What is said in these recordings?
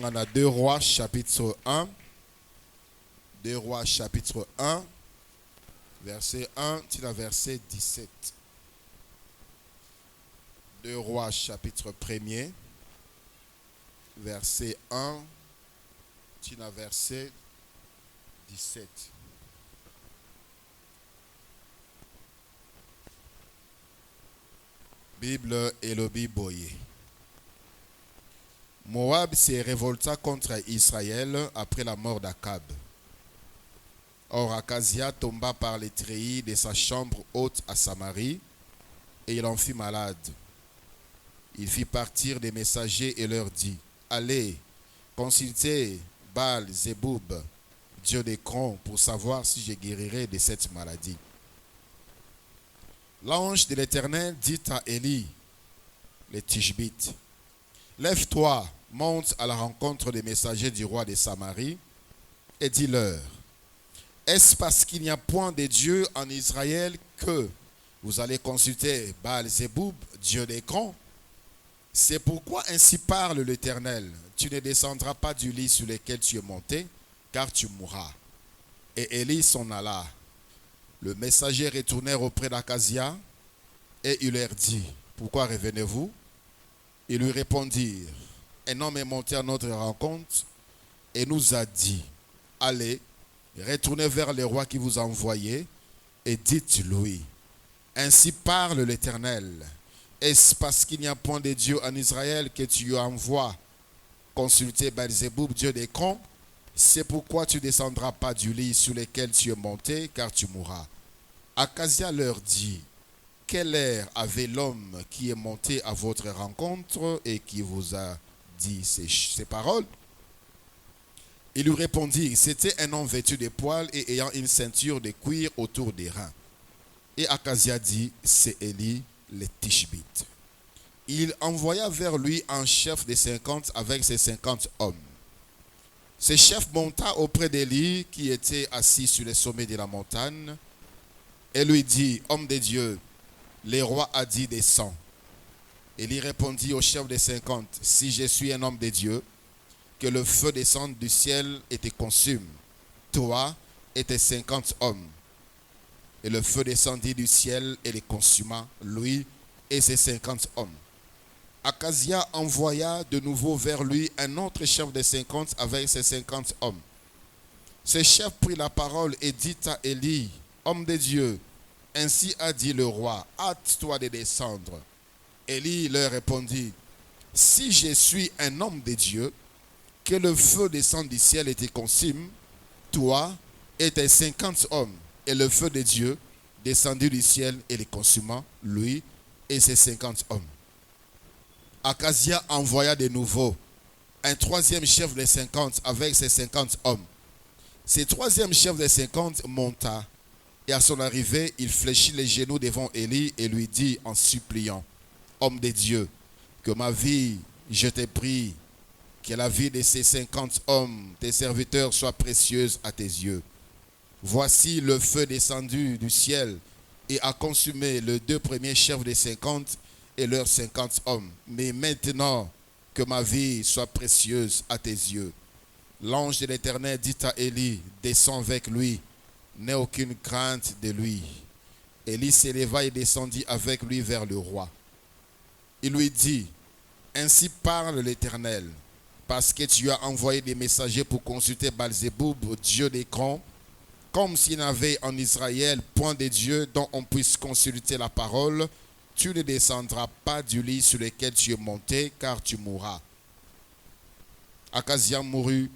tozongana 2 Rois chapitre 1. 2 Rois chapitre 1, verset 1, tina verset 17. 2 Rois chapitre 1er, verset 1, tina verset 17. Bible Elobi Boye. Moab s'est révolta contre Israël après la mort d'Akab. Or Akazia tomba par les treillis de sa chambre haute à Samarie, et il en fut malade. Il fit partir des messagers et leur dit, « Allez, consultez Baal-Zéboub, dieu d'Écron, pour savoir si je guérirai de cette maladie. » L'ange de l'Éternel dit à Élie, le Tishbite, « Lève-toi, monte à la rencontre des messagers du roi de Samarie, et dis-leur, est-ce parce qu'il n'y a point de Dieu en Israël que vous allez consulter Baal-Zéboub, dieu d'Écron? C'est pourquoi ainsi parle l'Éternel, tu ne descendras pas du lit sur lequel tu es monté, car tu mourras. » Et Élie s'en alla. Le messager retournèrent auprès d'Akazia, et il leur dit, « Pourquoi revenez-vous » Ils lui répondirent, « Un homme est monté à notre rencontre et nous a dit, « Allez, retournez vers le roi qui vous a envoyé et dites-lui, ainsi parle l'Éternel. Est-ce parce qu'il n'y a point de Dieu en Israël que tu envoies consulter Baal-Zéboub, dieu d'Écron? C'est pourquoi tu ne descendras pas du lit sur lequel tu es monté, car tu mourras. » Akazia leur dit, « Quelle heure avait l'homme qui est monté à votre rencontre et qui vous a dit ces paroles? » Il lui répondit, c'était un homme vêtu de poils et ayant une ceinture de cuir autour des reins. Et Akazia dit, c'est Élie le Tishbite. Il envoya vers lui un chef de 50 avec ses 50 hommes. Ce chef monta auprès d'Élie qui était assis sur le sommet de la montagne et lui dit, homme de Dieu, le roi a dit descends. Élie répondit au chef des 50, si je suis un homme de Dieu, que le feu descende du ciel et te consume, toi et tes 50 hommes. Et le feu descendit du ciel et les consuma, lui et ses 50 hommes. Akazia envoya de nouveau vers lui un autre chef de 50 avec ses 50 hommes. Ce chef prit la parole et dit à Élie, homme de Dieu, ainsi a dit le roi, hâte-toi de descendre. Élie leur répondit, si je suis un homme de Dieu, que le feu descende du ciel et te consume, toi et tes 50 hommes, et le feu de Dieu descendu du ciel et les consuma, lui et ses 50 hommes. Akazia envoya de nouveau un troisième chef de 50 avec ses 50 hommes. Ce troisième chef de 50 monta, et à son arrivée, il fléchit les genoux devant Élie et lui dit en suppliant, homme de Dieu, que ma vie, je t'ai pris, que la vie de ces 50 hommes, tes serviteurs, soit précieuse à tes yeux. Voici le feu descendu du ciel et a consumé les 2 premiers chefs des 50 et leurs 50 hommes. Mais maintenant, que ma vie soit précieuse à tes yeux. L'ange de l'Éternel dit à Élie, descends avec lui, n'aie aucune crainte de lui. Élie s'éleva et descendit avec lui vers le roi. Il lui dit, ainsi parle l'Éternel, parce que tu as envoyé des messagers pour consulter Baal-Zéboub, dieu d'Écron, comme s'il n'avait en Israël point de Dieu dont on puisse consulter la parole, tu ne descendras pas du lit sur lequel tu es monté, car tu mourras. Akazia mourut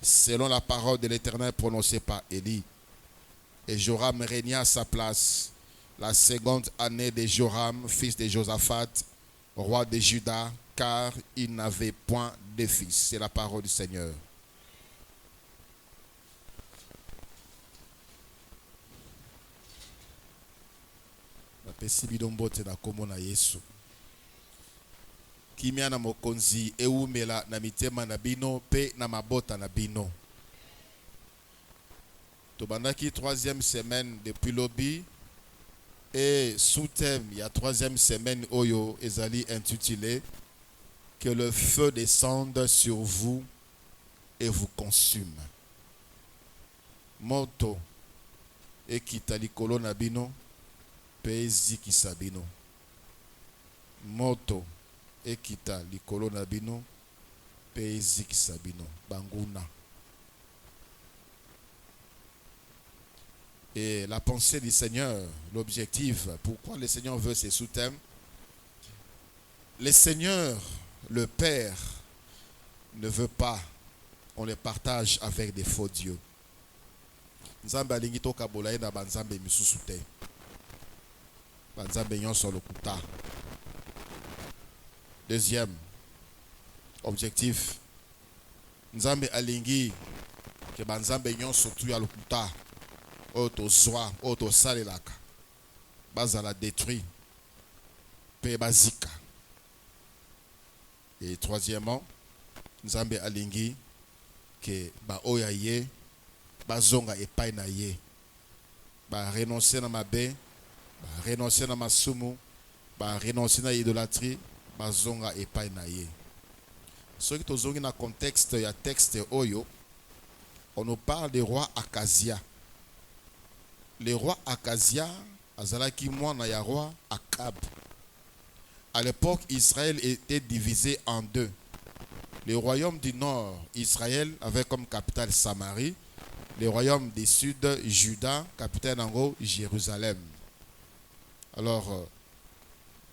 selon la parole de l'Éternel prononcée par Élie. Et Joram régna à sa place la seconde année de Joram, fils de Josaphat, roi de Juda, car il n'avait point de fils. C'est la parole du Seigneur. Napesi bidombote na kombo na Yesu. Kimia na mokonzi eumela na mitema na bino pe na mabota na bino. Tobandaki 3e semaine depuis lobby et sous thème il y a 3e semaine oyo ezali intitulé que le feu descende sur vous et vous consume. Moto ekita likolo na bino pe ezikisa bino. Moto ekita likolo na bino pe ezikisa bino. Banguna. Et la pensée du Seigneur, l'objectif, pourquoi le Seigneur veut ces sous-thèmes. Le Seigneur, le Père, ne veut pas qu'on les partage avec des faux dieux. Nzambe alingi toka bolaye na banzambe misusu te. Banzambe nyonso lokuta. Deuxième objectif, Nzambe alingi ke banzambe nyonso tu ya lokuta oto zwa oto salelaka bazala détruit pe bazika. Et troisièmement, Nzambe alingi ke ba oya ye bazonga epai na ye, ba renoncer na mabe, ba renoncer na masumu, ba renoncer na idolâtrie, bazonga epai na ye. Ce qui tozongi na contexte ya texte oyo, on nous parle du roi Akazia. Le roi Akazia azalaki mwana ya roi Akab. À l'époque, Israël était divisé en deux. Le royaume du nord, Israël, avait comme capitale Samarie. Le royaume du sud, Juda, capitale en Jérusalem. Alors,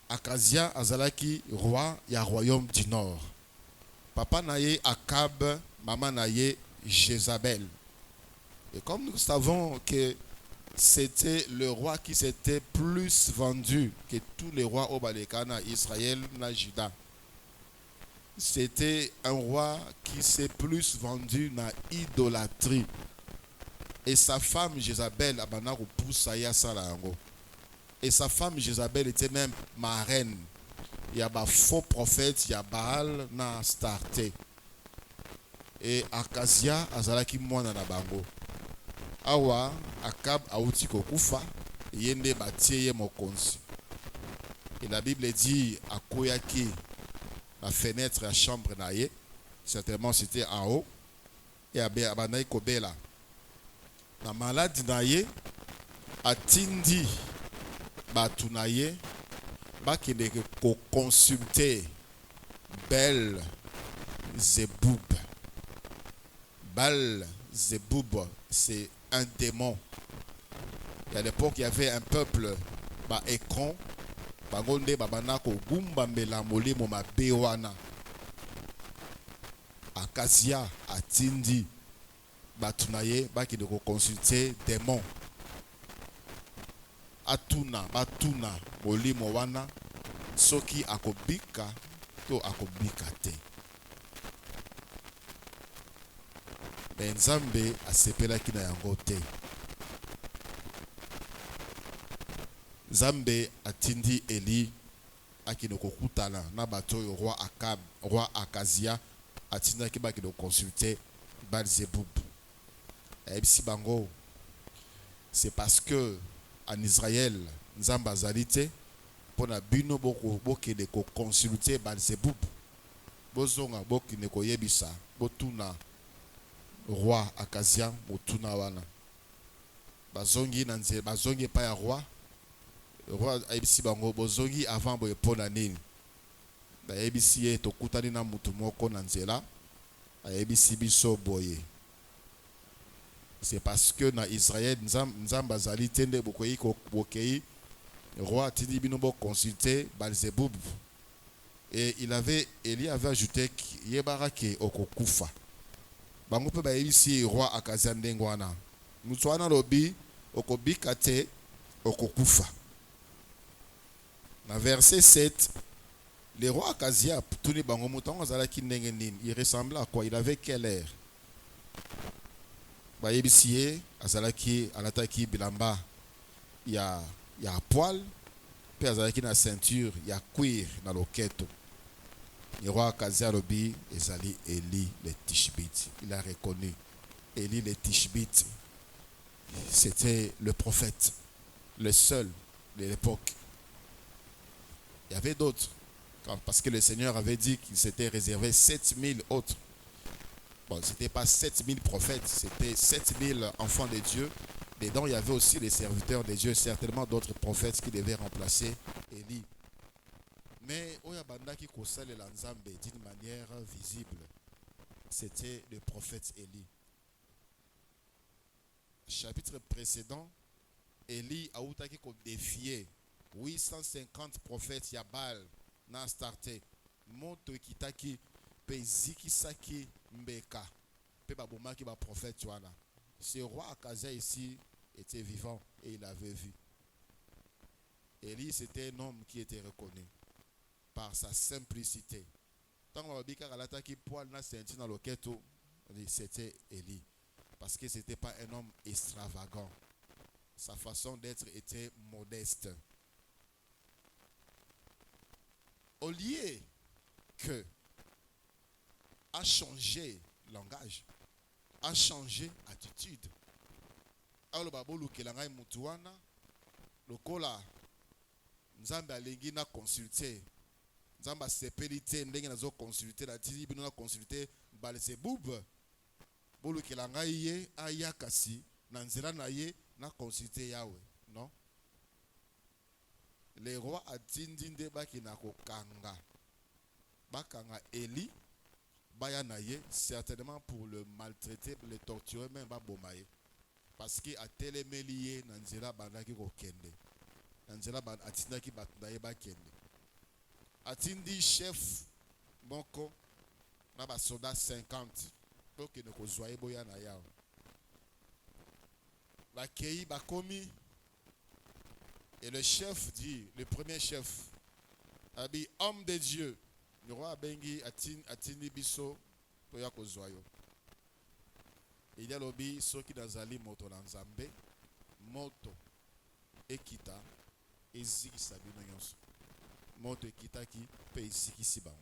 Akazia azalaki roi ya royaume du nord. Papa naye Akab, maman naye Jézabel. Et comme nous savons que c'était le roi qui s'était plus vendu que tous les rois au Balekana, Israël, na Juda. C'était un roi qui s'est plus vendu na idolâtrie. Et sa femme Jézabel abana repoussa ya salango. Et sa femme Jézabel était même marraine. Il y a des faux prophètes, il y a Baal na Starté. Et Akazia azalaki mwana na bango. Awa Akab auti kokufa yende batie ye mokonzi. Et la Bible dit akoyaki la fenêtre la chambre na ye, certainement c'était en haut, et abanayi kobela na maladi na ye atindi batu na ye bakende ko consulter Bel Zeboub. Bel Zeboub, c'est un démon. Et à l'époque, il y avait un peuple, Ekron, Bagonde, Babanako, Gumba, Melamole, Moma, Bewana. Akazia, Atindi, Batunaye, Baki de consulter démon. Atuna, Batuna, Moli, Mowana, Soki, Akobika, To Akobika te. Nzambe asepelaki na yango te. Nzambe atindi Eli akino kokutana na bato yo roi Akab, roi Akazia atindaki bakino consulter Baal-Zeboub. Ebisi bango, c'est parce que en Israël Nzambe azali te pona bino bokende ko consulter Baal-Zeboub. Bozonga bokende ko yebisa botuna roi Akazia motuna wana bazongi na nze bazongi pa ya roi ayebisi bango bozongi avant boye pona nini ba yebisi ye tokutani na mutu moko na nzela ayebisi biso boye. C'est parce que na Israël nzamba azali tende bokoyi bokei roi tindi bino bo consulter Baal-Zeboub. Et Eli avait ajouté yebarake okokufa. Bango pe ba yebisi roi Akazia ndenge wana mutu wana lobi okobika te okokufa. Na verset 7, le roi Akazia tuni bango mutango azalaki ndenge nini, il ressemblait à quoi, il avait quel air? Ba yebisi ye azalaki alataki bilamba ya poil pe azalaki na ceinture ya cuir na loketo. Le roi Akazia lobi ezali Eli le Tishbite. Il a reconnu Eli le Tishbite. C'était le prophète, le seul de l'époque. Il y avait d'autres, Parce que le Seigneur avait dit qu'il s'était réservé 7000 autres. Bon, ce n'était pas 7000 prophètes, c'était 7000 enfants de Dieu. Dedans, il y avait aussi les serviteurs de Dieu, certainement d'autres prophètes qui devaient remplacer Élie. Mais Oyabandaki Kosale Lanzambe, d'une manière visible, c'était le prophète Élie. Chapitre précédent, Élie a outaki ko défier 850 prophètes Yabal n'a starté. Monto kitaki pe zikisaki mbeka. Pe babomaki ba prophète tuana. Ce roi Akazia ici était vivant et il avait vu. Élie c'était un homme qui était reconnu par sa simplicité. Tant que Galataki poil na senti dans le keto, c'était Élie. Parce que ce n'était pas un homme extravagant. Sa façon d'être était modeste. Au lieu que a changé langage, a changé attitude. Alors babolu kelangai mutuana lokola nzambe alengi na consulter. Nzamba sepelite ndenge nazo consulter la tizi bino na consulter Balsebub. Bolu kelangai ye ayakasi na nzela na ye na consulter Yahweh. Non? Les rois a tindinde baki na kokanga. Bakanga Élie baya na ye certainement pour le maltraiter, le torturer même ba bomaye. Parce que a telemelié na nzela bandaki ko kende. Na nzela ban atindaki batundaye ba kende. Atindi chef moko na ba soldat 50 pour que ne ko zoye boya na yao. La kei ba komi. Et le chef dit, le premier chef, a dit, homme de Dieu, le roi Bengi atini biso toya kozwayo. Il y a l'obi soki nazali moto nanzambe, moto ekita eziki sabino yonso. Moto ekita ki pe eziki sibango.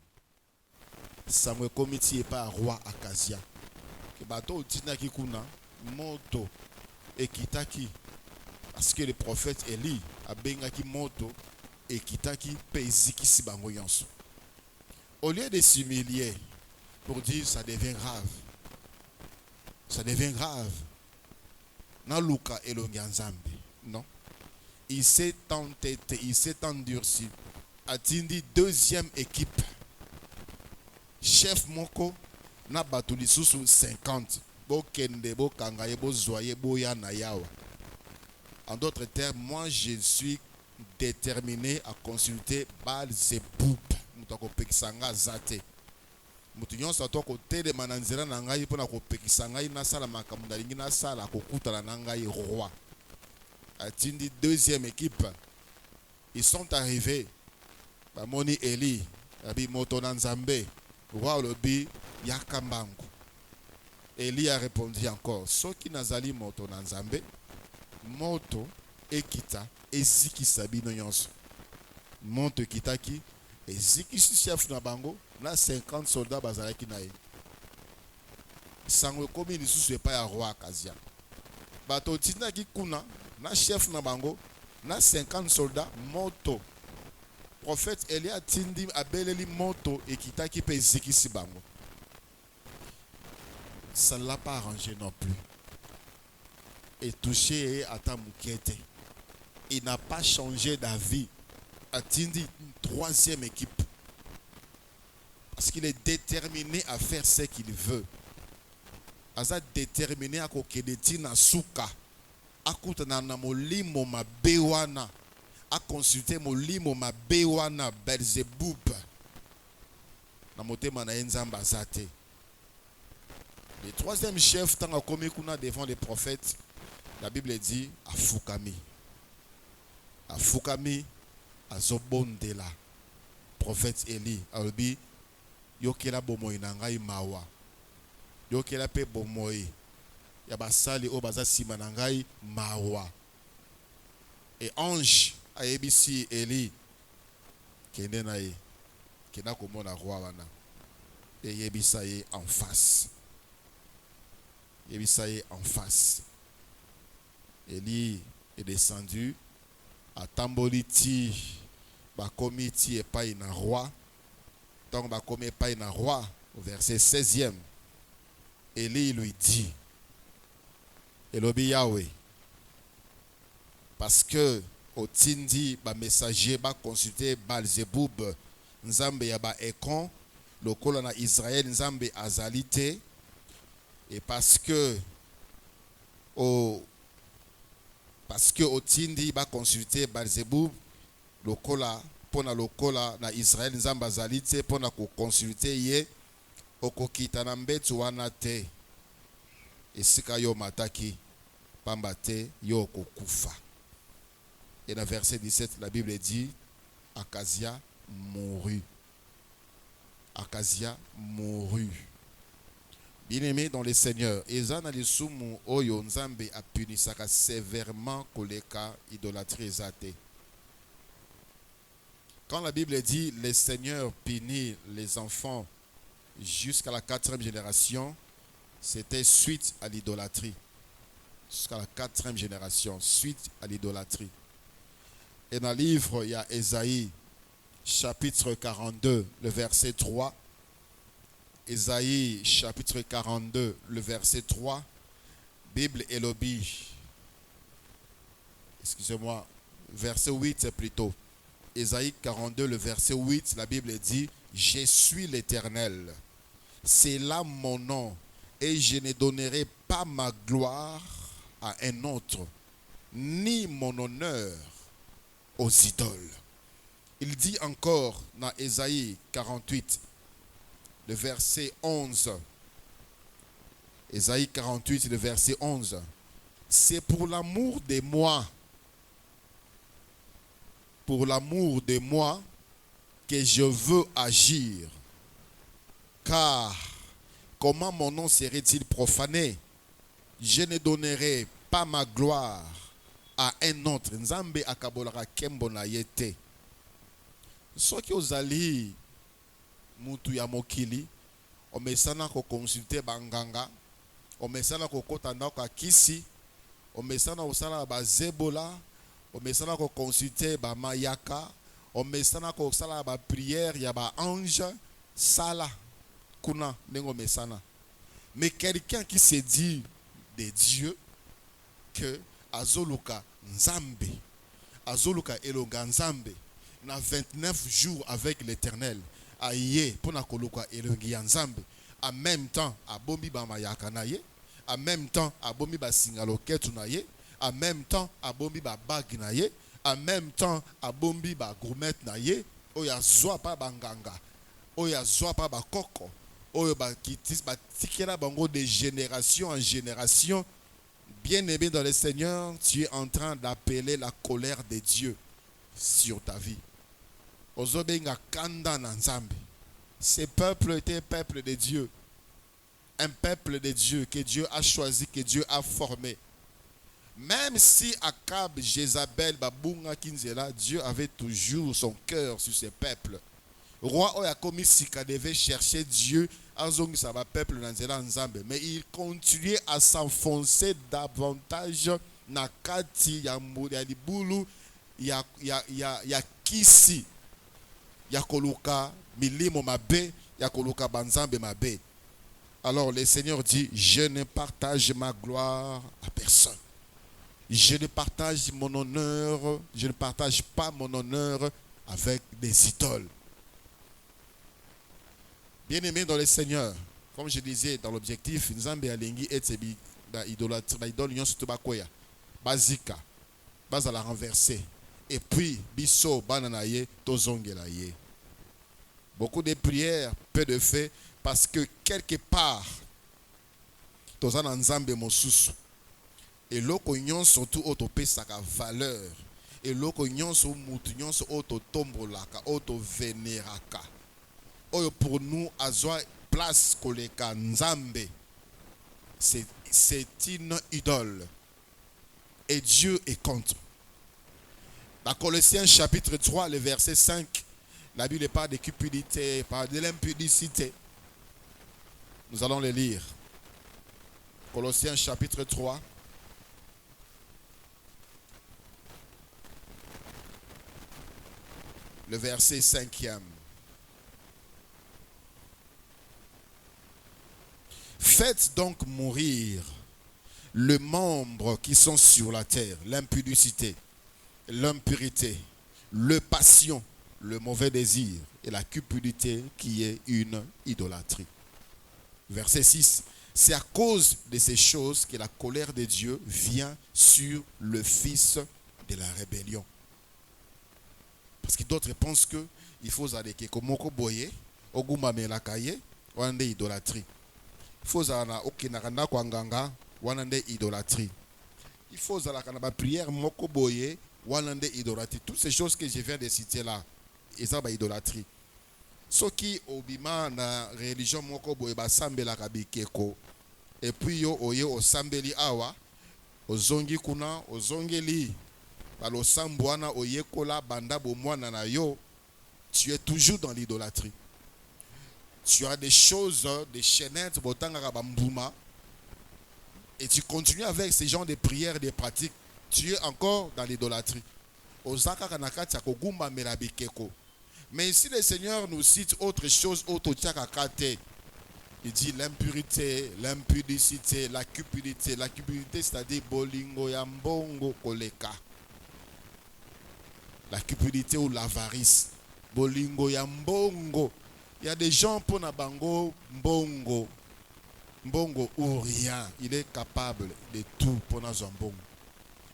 Samuel komiti e pa roi Akazia. Ke bato utina ki kuna moto ekita ki. Parce que le prophète Élie a bengaki moto et kitaki peziki si bango yonso. Au lieu de s'humilier pour dire ça devient grave. Ça devient grave. Na luka elongi nzambe. Non. Il s'est entêté, il s'est endurci. Atindi deuxième équipe. Chef moko na batu lisusu 50. Bo kende bo kangaye bo zoye bo ya na yawa. En d'autres termes, moi je suis déterminé à consulter Balsebub. Mutako pekisanga zate. Mutunyon sato ko tele mananzira na ngai pona ko pekisanga ina sala makambo ndalingi na sala ko kutala na ngai roi. Atindi deuxième équipe. Ils sont arrivés. Bamoni Élie, abi moto na nzambe, roi lobi yakambangu. Élie a répondu encore, soki nazali moto na nzambe, moto ekita eziki sabino yonso. Moto ekitaki eziki chef na bango na 50 soldats bazalaki na ye. Sango komi lisusu epa ya roi Akazia. Bato tindaki kuna na chef na bango na 50 soldats moto. Prophète Elia tindi abeleli moto ekitaki pe eziki si bango. Ça ne l'a pas arrangé non plus. Et touché à ta mouquette. Il n'a pas changé d'avis. Atindi une troisième équipe. Parce qu'il est déterminé à faire ce qu'il veut. Aza déterminé à kokedeti na suka. Akutana na molimo mabewana. A consulter molimo mabewana Belzebub. Na motema na enzamba zate. Le troisième chef, tant qu'on est devant les prophètes, la Bible dit Afukami. Afukami, Azobondela. Prophète Élie, Albi, Yokela Bomoy Nangai Mawa. Yokela Pe Bomoy. Yabasali Obaza Simanangai Mawa. Et ange, Aebisi Élie, Kenenae, Kena Komona Roi. Et Yebisaye en face. Yebisaye en face. Élie est descendu à Tamboliti, Bakomiti et pas un roi, Donc, bah, comme pas un roi, au verset 16e, Élie lui dit, Elobi Yahweh, parce que au tindi, bah, messager, bah, consulter Balzeboub, Nzambe yaba ekon, le colon Israël, Nzambe azalite, et parce que au tindi, bah, consulter Balzeboub, le colon, pour le colon na Israël, Nzambe azalite, pour consulter ye, okokita na mbetu wana te, esika yo mataki, pambate yo kokufa. Et dans verset 17, la Bible dit, Akazia mourut. Akazia mourut. Bien-aimé dans le Seigneur, Ezana lisumu oyo Nzambe a punisaka sévèrement koleka idolâtrie ezate. Quand la Bible dit, le Seigneur punit les enfants jusqu'à la 4e génération, c'était suite à l'idolâtrie. Jusqu'à la 4e génération, suite à l'idolâtrie. Et dans le livre, il y a Ésaïe, chapitre 42, le verset 3. Ésaïe, chapitre 42, le verset 3. Bible Elobi. Excusez-moi, verset 8 plutôt. Ésaïe 42, le verset 8, la Bible dit, « Je suis l'Éternel, c'est là mon nom, et je ne donnerai pas ma gloire à un autre, ni mon honneur aux idoles. » Il dit encore dans Ésaïe 48, le verset 11. Ésaïe 48, le verset 11. « C'est pour l'amour de moi, que je veux agir. Car comment mon nom serait-il profané? Je ne donnerai pas ma gloire à un autre. Nzambe akabolaka kembo na yete. Soki ozali mutu ya mokili, omesana ko consulter banganga, omesana ko kota ndako kisi, omesana osala ba zebola, omesana ko consulter ba mayaka, omesana ko sala ba prière ya ba ange, sala kuna nengo mesana. Mais quelqu'un qui se dit de Dieu que azoluka nzambe, azoluka elonga nzambe, na 29 jours avec l'Éternel, aye pona koluka elongi nzambe, en même temps abombi ba mayaka na ye, en même temps abombi ba singaloketu na ye, en même temps abombi ba bag na ye, en même temps abombi ba gourmet na ye, oya zwa pa banganga, oya zwa pa ba koko, oya ba kitis ba tikela bango de génération en génération. Bien-aimé dans le Seigneur, tu es en train d'appeler la colère de Dieu sur ta vie. Ozobenga kanda na nzambe. Ce peuple était un peuple de Dieu. Un peuple de Dieu que Dieu a choisi, que Dieu a formé. Même si Akab, Jézabel, Babunga, Kinzela, Dieu avait toujours son cœur sur ce peuple. Roi Oyakomi Sika devait chercher Dieu, Azong Saba peuple Nanzela Nzambe. Mais il continuait à s'enfoncer davantage Nakati, Yalibulu, ya Kisi, Yakoluka, Milimo Mabe, Yakoluka Banzambe Mabe. Alors le Seigneur dit, je ne partage ma gloire à personne. Je ne partage mon honneur, je ne partage pas mon honneur avec des idoles. Bien-aimé dans le Seigneur, comme je disais dans l'objectif, Nzambe alingi etsebi ba idolâtre, ba idole nyon surtout ba koya, bazika, baz à la renverser. Et puis biso bananaye tozongela ye. Beaucoup de prières, peu de faits, parce que quelque part tozana Nzambe mosusu. Et loko nyonso tu otopesaka valeur. Et loko nyonso mutu nyonso ototombolaka, otoveneraka. Oyo pour nous azwa place koleka Nzambe. C'est une idole. Et Dieu est contre. Dans Colossiens chapitre 3, le verset 5, la Bible parle de cupidité, parle de l'impudicité. Nous allons le lire. Colossiens chapitre 3. Le verset 5e. Faites donc mourir les membres qui sont sur la terre, l'impudicité, l'impurité, le passion, le mauvais désir et la cupidité qui est une idolâtrie. Verset 6. C'est à cause de ces choses que la colère de Dieu vient sur le fils de la rébellion. Parce que d'autres pensent que il faut aller que komoko boye, oguma melakaye, wande idolâtrie. Il faut aller okinakanda kwanganga, wande idolâtrie. Il faut aller à la prière moko boye, wande idolâtrie. Toutes ces choses que je viens de citer là, et ça ba idolâtrie. Ce qui obima na religion moko boye ba sambela kabikeko. Et puis yo oye o sambeli awa, ozongi kuna, ozongeli. Balosambwana oyekola banda bomwana na yo, tu es toujours dans l'idolâtrie. Tu as des choses, des chaînettes, botanga bambouma, et tu continues avec ces genres de prières et de pratiques, tu es encore dans l'idolâtrie. Ozaka kanakati akogumba merabikeko. Mais ici le Seigneur nous cite autre chose, autotiakakate. Il dit l'impurité, l'impudicité, la cupidité. La cupidité, c'est-à-dire bolingo yambongo koleka. La cupidité ou l'avarice. Bolingo yambongo. Il y a des gens pour nabango mbongo. Mbongo ou rien. Il est capable de tout pour na zambongo.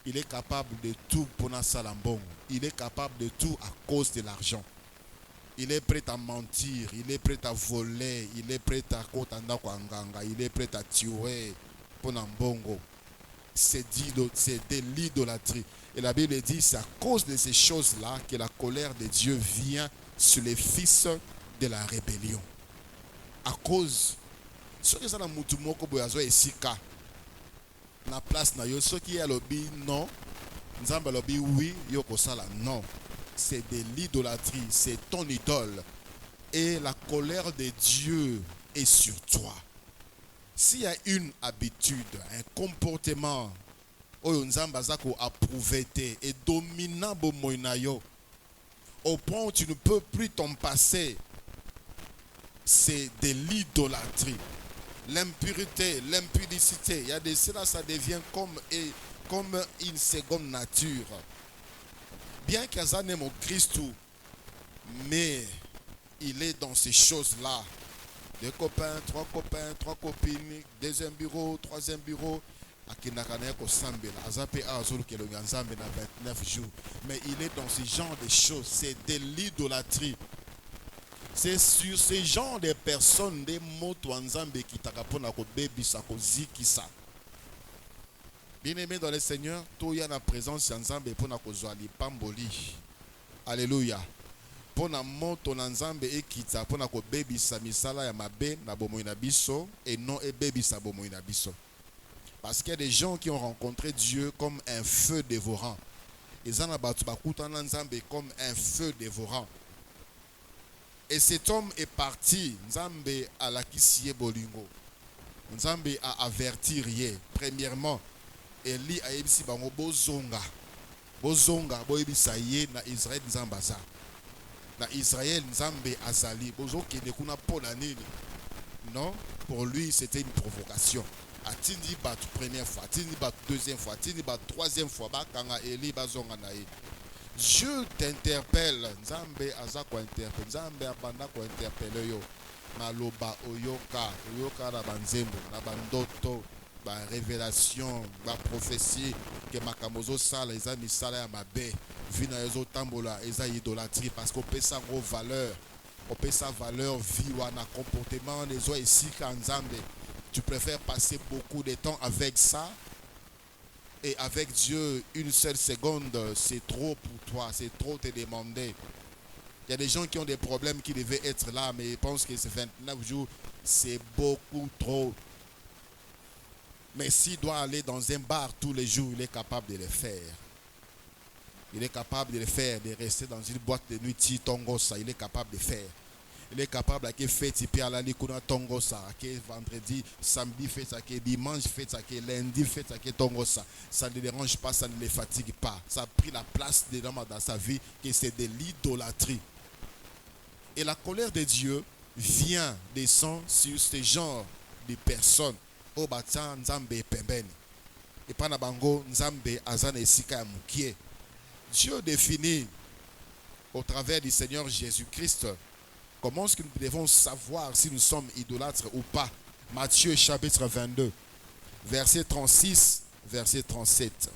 Il est capable de tout pour na salambongo. Il est capable de tout à cause de l'argent. Il est prêt à mentir, il est prêt à voler, il est prêt à kotanda kwanganga, il est prêt à tuer pour Nambongo. C'est de l'idolâtrie. Et la Bible dit, c'est à cause de ces choses-là que la colère de Dieu vient sur les fils de la rébellion. À cause, ceux qui sont dans Mutumoko Boyazo et Sika, na place na yo, ceux qui ont lobby non, Nzamba lobby oui, yoko sala non. C'est de l'idolâtrie, c'est ton idole. Et la colère de Dieu est sur toi. S'il y a une habitude, un comportement, approuvé et dominant au point où tu ne peux plus t'en passer, c'est de l'idolâtrie. L'impureté, l'impudicité, il y a de cela, ça devient comme une seconde nature. Bien qu'Azan aime au Christ, mais il est dans ces choses-là. Deux copains, trois copines, deuxième bureau, troisième bureau. Mais il est dans ce genre de choses. C'est de l'idolâtrie. C'est sur ce genre de personnes, des mots qui t'acaponnent à baby ça. Bien-aimé dans le Seigneur, tout y a la présence ensemble pour na kozwali pamboli. Alléluia. Pour na moto ensemble et kita pour na ko baby sa misala ya mabe na bomo ina biso et non et baby sa bomo ina biso. Parce qu'il y a des gens qui ont rencontré Dieu comme un feu dévorant. Ils en abattu bakuta ensemble comme un feu dévorant. Et cet homme est parti, Nzambe à la kisie bolingo. Nzambe a averti rien. Premièrement, Eli a yebisi bango bozonga boyebisa ye na Israël nzambaza na Israël nzambe azali bozokende kuna pona nini. Non, pour lui c'était une provocation. Atindi bat première fois, atindi bat deuxième fois, atindi bat troisième fois, bakanga Eli bazonga na ye. Dieu t'interpelle, nzambe aza ko interpelle, nzambe abanda ko interpelle yo maloba oyoka na banzembo na bandoto. La révélation, la prophétie que Makamozo sala, ils ont mis sala à ma baie, vina ezo tambola, ils ont idolâtrie parce qu'on peut sa gros valeur, on peut sa valeur vie ou un comportement les autres ici qu'Anzambe. Tu préfères passer beaucoup de temps avec ça et avec Dieu une seule seconde, c'est trop pour toi, c'est trop te demander. Il y a des gens qui ont des problèmes qui devaient être là, mais ils pensent que ces 29 jours, c'est beaucoup trop. Mais s'il doit aller dans un bar tous les jours, il est capable de le faire. Il est capable de le faire, de rester dans une boîte de nuit, tongosa, il est capable de faire. Il est capable de faire tipi à la likuna tongosa, vendredi, samedi fait ça, dimanche fait ça, lundi fait ça, tongosa. Ça ne le dérange pas, ça ne le fatigue pas. Ça a pris la place de l'homme dans sa vie, que c'est de l'idolâtrie. Et la colère de Dieu vient, descend sur ce genre des personnes au bâtiment Nzambe pembeni. Et pas na bango Nzambe azana esika ya mukie. Dieu définit au travers du Seigneur Jésus-Christ comment est-ce que nous devons savoir si nous sommes idolâtres ou pas. Matthieu chapitre 22, verset 36, verset 37.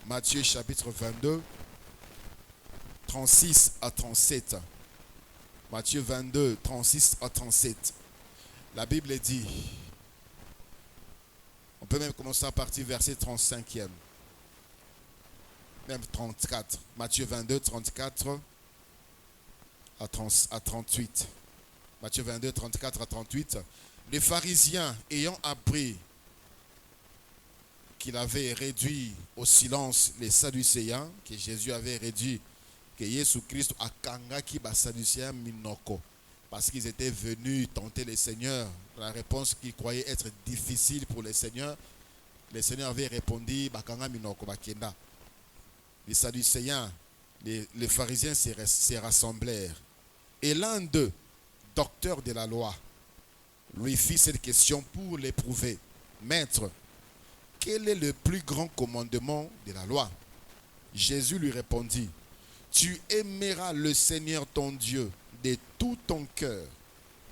Matthieu chapitre 22, 36 à 37. Matthieu 22, 36 à 37. La Bible dit, on peut même commencer à partir verset 35e, même 34. Matthieu 22, 34 à 38. Matthieu 22, 34 à 38. Les pharisiens ayant appris qu'il avait réduit au silence les Sadducéens, que Jésus avait réduit, que Jésus-Christ a kangaki ba Sadducéens minoko, parce qu'ils étaient venus tenter le Seigneur. La réponse qu'ils croyaient être difficile pour le Seigneur avait répondu bakanga minoko bakenda. Les Sadducéens, les pharisiens se rassemblèrent. Et l'un d'eux, docteur de la loi, lui fit cette question pour l'éprouver. Maître, quel est le plus grand commandement de la loi? Jésus lui répondit, tu aimeras le Seigneur ton Dieu de tout ton cœur,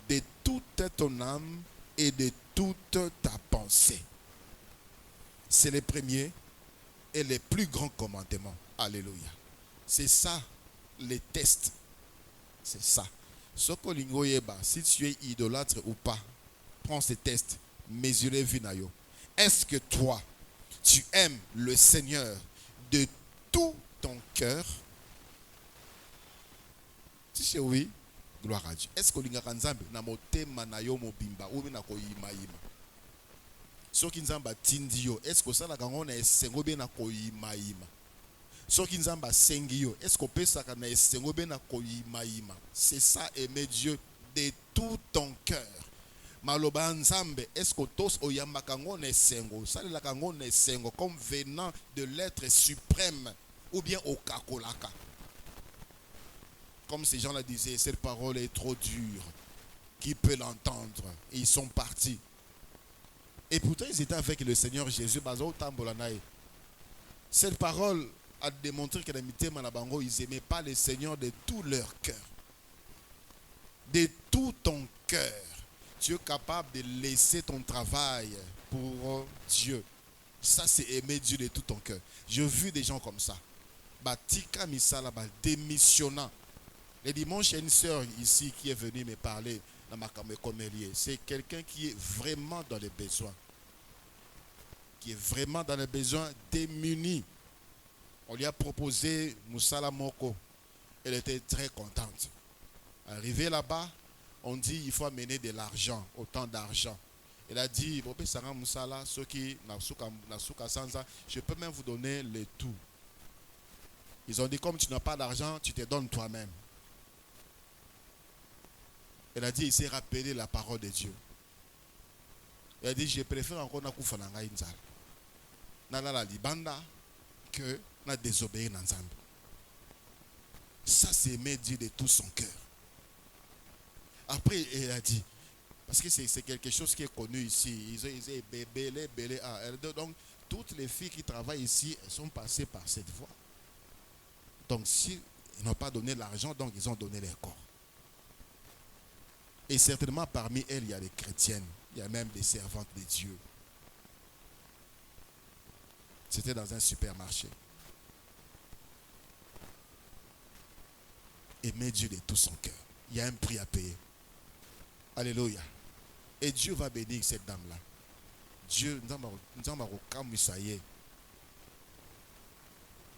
de toute ton âme et de toute ta pensée. C'est le premier et le plus grand commandement. Alléluia. C'est ça, les tests. C'est ça. Si tu es idolâtre ou pas, prends ces tests, mesurez Vinayo. Est-ce que toi, tu aimes le Seigneur de tout ton cœur? Si c'est oui, gloire à Dieu. Est-ce que tu as na motema na yo mobimba ou na koyima yima? Soki nzamba tindio, est-ce que ça la gangona esengo be na koyima yima? Soki nzamba sengi yo, est-ce que pesaka na esengo be na koyima yima? C'est ça, aimer Dieu de tout ton cœur. Maloba nzambe, est-ce que tous oyambaka ngona esengo, salelaka ngona esengo comme venant de l'être suprême ou bien au kakolaka? Comme ces gens-là disaient, cette parole est trop dure. Qui peut l'entendre? Et ils sont partis. Et pourtant, ils étaient avec le Seigneur Jésus. Cette parole a démontré que ils n'aimaient pas le Seigneur de tout leur cœur. De tout ton cœur. Tu es capable de laisser ton travail pour Dieu. Ça, c'est aimer Dieu de tout ton cœur. J'ai vu des gens comme ça. Batika misala démissionnant. Le dimanche, il y a une sœur ici qui est venue me parler dans ma camélier. C'est quelqu'un qui est vraiment dans les besoins. Qui est vraiment dans les besoins, démuni. On lui a proposé Moussala Moko. Elle était très contente. Arrivée là-bas, on dit il faut amener de l'argent, autant d'argent. Elle a dit, je peux même vous donner le tout. Ils ont dit, comme tu n'as pas d'argent, tu te donnes toi-même. Elle a dit, il s'est rappelé la parole de Dieu. Elle a dit, je préfère encore na kufananga inzal. Na la libanda que na désobéir dans Nzambe. Ça, c'est aimer Dieu de tout son cœur. Après, elle a dit, parce que c'est quelque chose qui est connu ici. Ils ont bébé. Donc, toutes les filles qui travaillent ici, elles sont passées par cette voie. Donc, si ils n'ont pas donné l'argent, donc ils ont donné leur corps. Et certainement, parmi elles, il y a des chrétiennes. Il y a même des servantes de Dieu. C'était dans un supermarché. Aimer Dieu de tout son cœur. Il y a un prix à payer. Alléluia. Et Dieu va bénir cette dame-là. Dieu, nous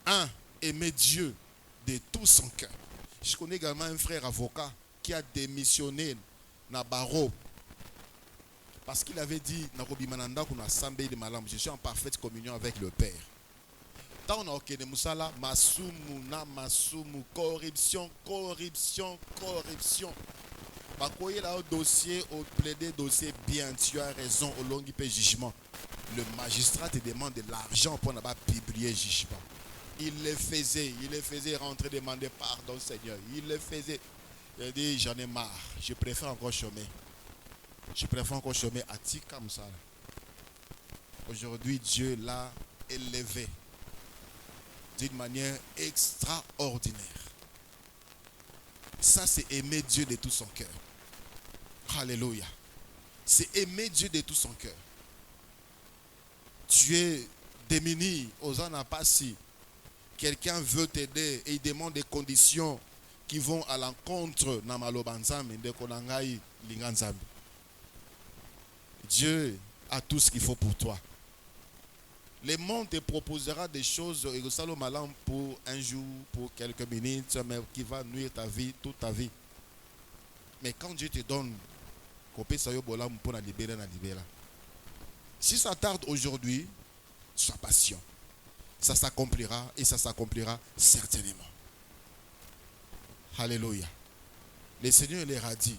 un, aimer Dieu de tout son cœur. Je connais également un frère avocat qui a démissionné na barreau parce qu'il avait dit je suis en parfaite communion avec le Père. Tant on a ok de musala masumu corruption. Bakoye là au dossier, au plaider dossier bien, tu as raison au long du jugement. Le magistrat te demande de l'argent pour ne pas publier jugement. Il le faisait rentrer demander pardon Seigneur. Il le faisait. Il a dit j'en ai marre, je préfère encore chômer. Je préfère encore chômer à ti comme ça. Aujourd'hui, Dieu l'a élevé d'une manière extraordinaire. Ça, c'est aimer Dieu de tout son cœur. Alléluia. C'est aimer Dieu de tout son cœur. Tu es démuni, osant n'a pas si. Quelqu'un veut t'aider et il demande des conditions qui vont à l'encontre na maloba nzambe ndeko na ngai linga nzambe. Dieu a tout ce qu'il faut pour toi. Le monde te proposera des choses pour un jour, pour quelques minutes, mais qui va nuire ta vie, toute ta vie. Mais quand Dieu te donne, si ça tarde aujourd'hui, sois patient. Ça s'accomplira et ça s'accomplira certainement. Alléluia. Le Seigneur leur a dit,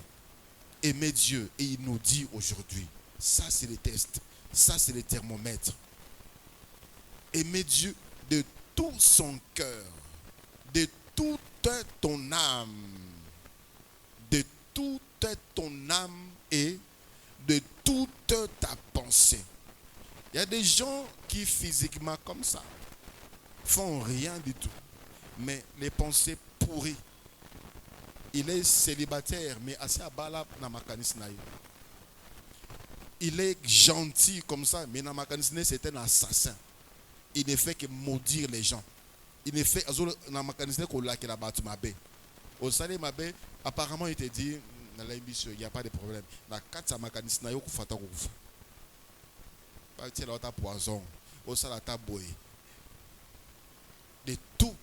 aimez Dieu, et il nous dit aujourd'hui, ça c'est le test, ça c'est le thermomètre. Aimez Dieu de tout son cœur, de toute ton âme, de toute ton âme et de toute ta pensée. Il y a des gens qui physiquement comme ça font rien du tout, mais les pensées pourries. Il est célibataire, mais assez à bala na makanis na yo. Il est gentil comme ça, mais na makanis na c'est un assassin. Il ne fait que maudire les gens. Il ne fait na makanis na ko la ke la batu mabe. Au salé mabe, apparemment il te dit il n'y a pas de problème. Na katsa makanis na yo ku fata ko kufa. Pas tirer la poison. Au salé ta boy. De tout,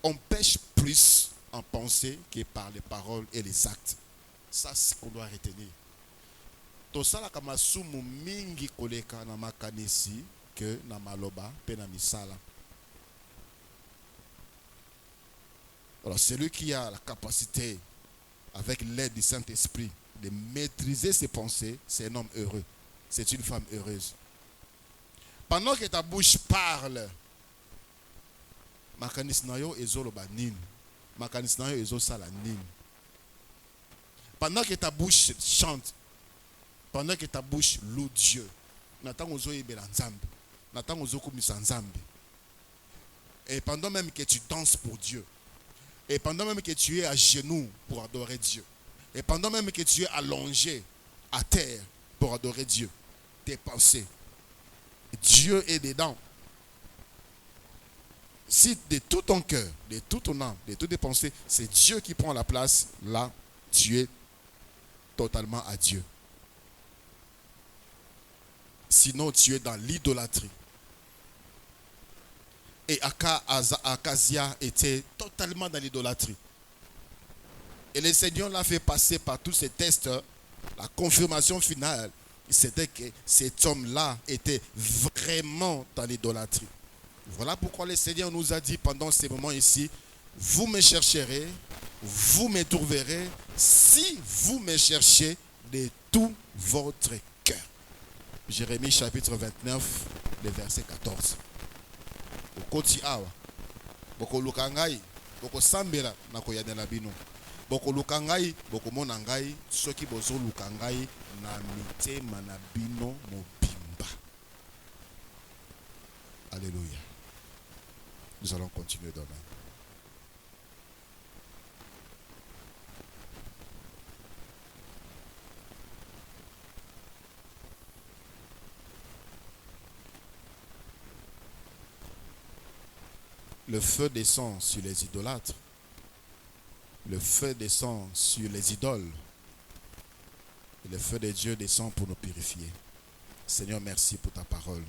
on pêche plus en pensée que par les paroles et les actes. Ça, c'est ce qu'on doit retenir. To sala kama sumu mingi koleka na makanisi que na maloba pe na misala. Alors celui qui a la capacité, avec l'aide du Saint-Esprit, de maîtriser ses pensées, c'est un homme heureux. C'est une femme heureuse. Pendant que ta bouche parle, makanis na yo ezoloba nini. Makanis na yo ezosala nini. Pendant que ta bouche chante, pendant que ta bouche loue Dieu, natang ozo yebela nzambe, natang ozo kumisa nzambe. Et pendant même que tu danses pour Dieu, et pendant même que tu es à genoux pour adorer Dieu, et pendant même que tu es allongé à terre pour adorer Dieu, tes pensées, Dieu est dedans. Si de tout ton cœur, de tout ton âme, de toutes tes pensées, c'est Dieu qui prend la place, là, tu es totalement à Dieu. Sinon, tu es dans l'idolâtrie. Et Akazia était totalement dans l'idolâtrie. Et le Seigneur l'a fait passer par tous ces tests. La confirmation finale, c'était que cet homme-là était vraiment dans l'idolâtrie. Voilà pourquoi le Seigneur nous a dit pendant ces moments ici, vous me chercherez, vous me trouverez, si vous me cherchez de tout votre cœur. Jérémie chapitre 29, le verset 14. Okoti awa, boko lukangai, boko sambela na koyane na bino. Boko lukangai, boko monangai, soki bozo lukangai na mitema na bino mobimba. Alléluia. Nous allons continuer demain. Le feu descend sur les idolâtres. Le feu descend sur les idoles. Et le feu de Dieu descend pour nous purifier. Seigneur, merci pour ta parole.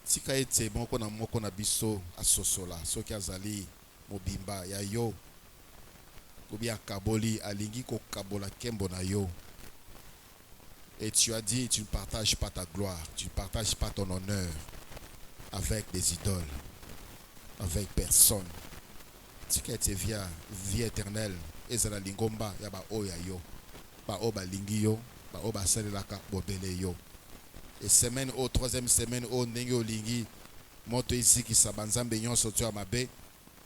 Si kaite moko na biso asosola soki azali mobimba ya yo kobi akaboli alingi ko kabola kembo na yo, et tu as dit tu ne partages pas ta gloire, tu ne partages pas ton honneur avec des idoles, avec personne. Si kaite vie éternelle ezala lingomba ya ba oya yo ba oba lingi yo ba oba salelaka bobele yo. Et semaine au troisième semaine au ndenge olingi moto ici qui sabanzambe nyonso tu amabe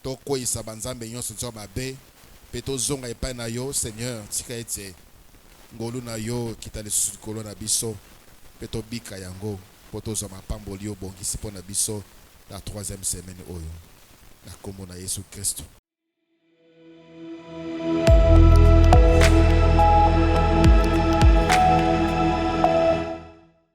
to ko isabanzambe nyonso tu amabe peto zonga epai na yo. Seigneur tika ete ngolu na yo kita lisusu likolo na biso mpe tobika yango mpo tozwa mapamboli obongisi mpo na biso la 3e semaine oyo na kombo na Yesu Kristo.